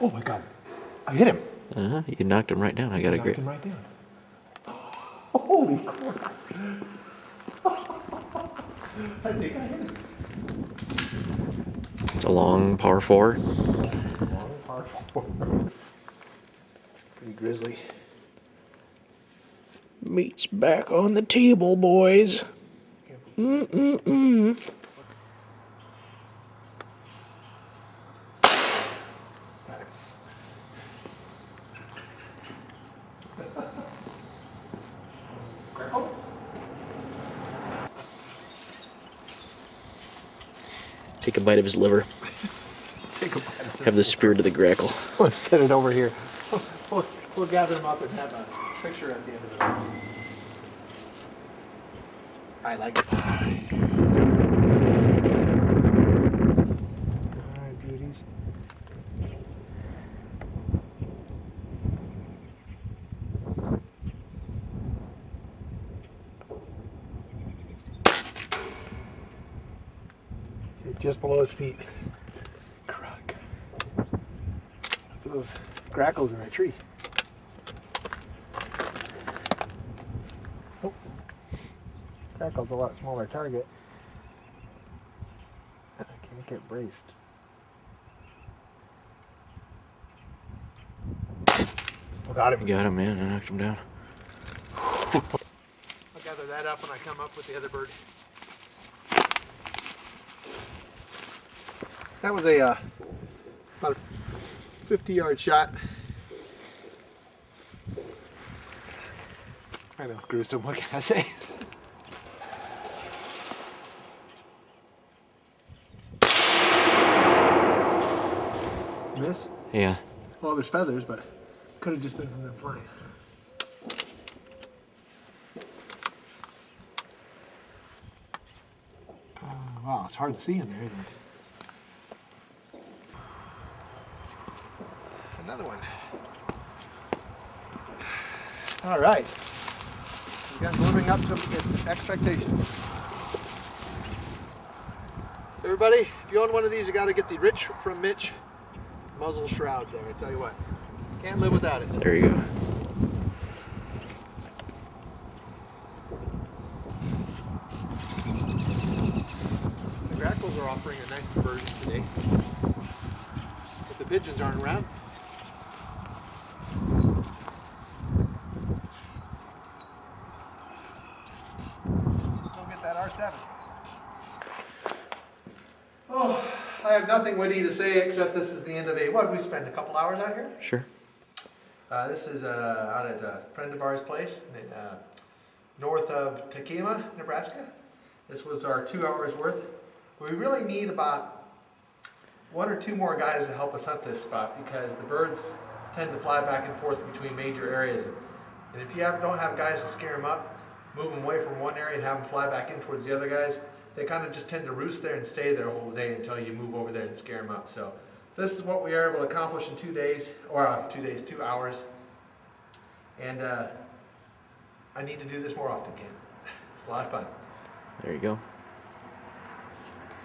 Oh my God. I hit him. You knocked him right down. I got a great. Knocked him right down. Holy crap. I think I hit him. It's a long par 4. Long par 4. Pretty grizzly. Meat's back on the table, boys. Got him. Take a bite of his liver. Take a bite of Have the spirit of the grackle. Let's set it over here. We'll gather them up and have a picture at the end of it. I like it. Alright, beauties. Just below his feet. Crook. Look at those grackles in that tree. Oh. Grackle's a lot smaller target. I can't get braced. Oh, got him. You got him, man. I knocked him down. I'll gather that up when I come up with the other bird. That was a about a 50-yard shot. I know, gruesome. What can I say? Miss? Yeah. Well, there's feathers, but could have just been from them flying. Wow, it's hard to see in there, isn't it? Another one. All right. You guys are living up to expectations. Everybody, if you own one of these, you got to get the Rich from Mitch muzzle shroud there. I tell you what, can't live without it. There you go. The grackles are offering a nice diversion today, but the pigeons aren't around. Let's go get that R7. Oh, I have nothing witty to say except this is the end of what did we spend a couple hours out here? Sure. This is out at a friend of ours' place north of Takema, Nebraska. This was our 2 hours worth. We really need about 1 or 2 more guys to help us hunt this spot because the birds tend to fly back and forth between major areas. And if you don't have guys to scare them up, move them away from one area and have them fly back in towards the other guys, they kind of just tend to roost there and stay there all day until you move over there and scare them up. So this is what we are able to accomplish in 2 days, or 2 hours. And I need to do this more often, Ken. It's a lot of fun. There you go.